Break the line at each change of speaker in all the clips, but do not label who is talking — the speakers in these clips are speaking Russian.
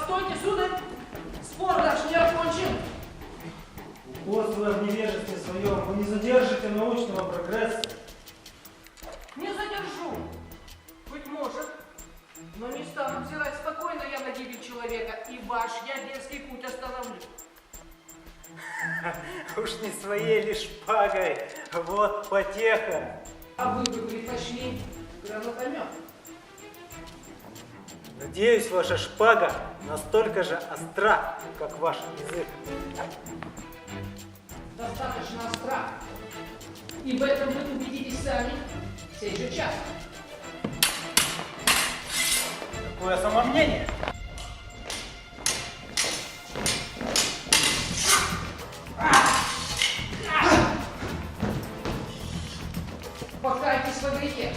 Постойте, сударь! Спор наш не окончен.
Упорствуя в невежестве своем, вы не задержите научного прогресса.
Не задержу. Быть может. Но не стану взирать спокойно я на гибель человека, и ваш ядерский путь остановлю.
Уж не своей ли шпагой, вот потеха.
А вы бы предпочли гранатомет.
Надеюсь, ваша шпага настолько же остра, как ваш язык.
Достаточно остра. И в этом вы убедитесь сами в сей же час.
Какое самомнение!
Покайтесь во грехе,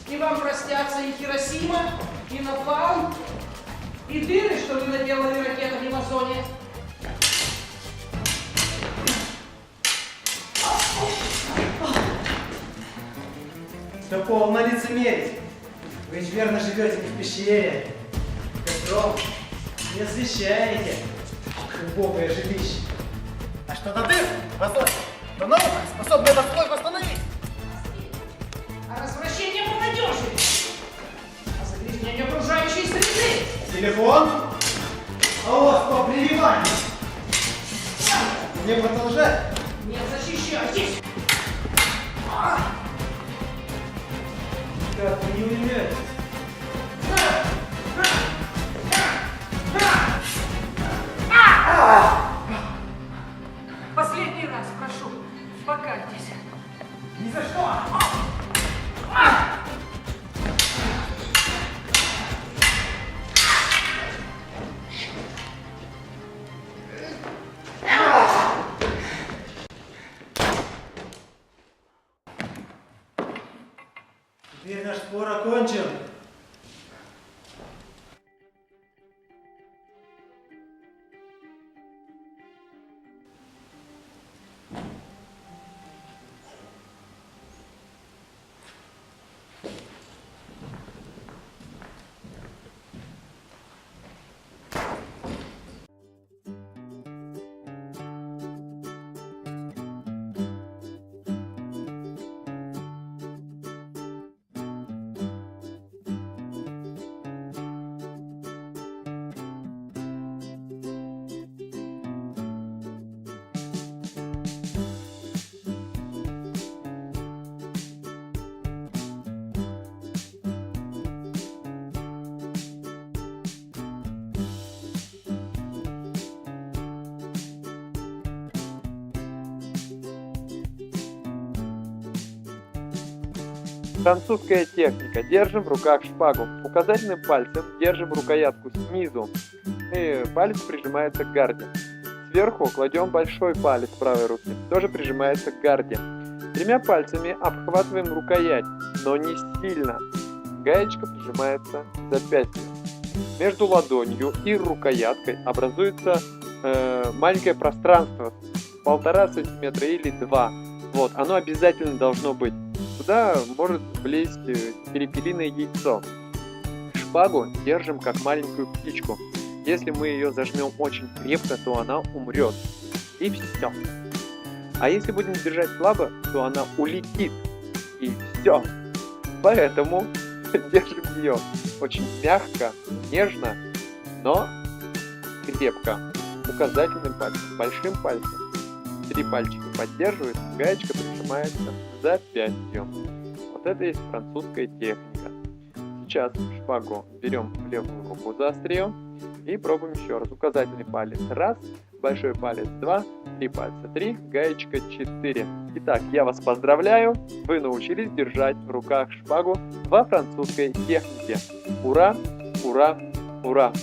и вам простятся и Хиросима, и Напалм, и дыры, что вы наделали ракетами в озоне.
Да полно лицемерить. Вы ведь верно живете не в пещере, костром, не освещаете глубокое жилище. А что до дыр в озоне, то наука способна этот слой восстановить.
А развращение молодежи, а загрязнение окружающей среды.
Телефон? А у вас по прививанию. Мне продолжать?
Не защищайтесь.
Как вы не уймете?
Последний раз прошу, покайтесь.
Ни за что! Теперь наш спор окончен.
Французская техника. Держим в руках шпагу. Указательным пальцем держим рукоятку снизу. И палец прижимается к гарде. Сверху кладем большой палец правой руки. Тоже прижимается к гарде. Тремя пальцами обхватываем рукоять, но не сильно. Гаечка прижимается к запястью. Между ладонью и рукояткой образуется маленькое пространство. 1,5 сантиметра или 2. Вот, оно обязательно должно быть. Туда может влезть перепелиное яйцо. Шпагу держим как маленькую птичку. Если мы ее зажмем очень крепко, то она умрет. И все. А если будем держать слабо, то она улетит. И все. Поэтому держим ее очень мягко, нежно, но крепко. Указательным пальцем, большим пальцем. 3 пальчика поддерживают, гаечка прижимается к запястью. Вот это и есть французская техника. Сейчас шпагу берем в левую руку за острие и пробуем еще раз. Указательный палец 1, большой палец 2, 3 пальца 3, гаечка 4. Итак, я вас поздравляю, вы научились держать в руках шпагу во французской технике. Ура, ура, ура!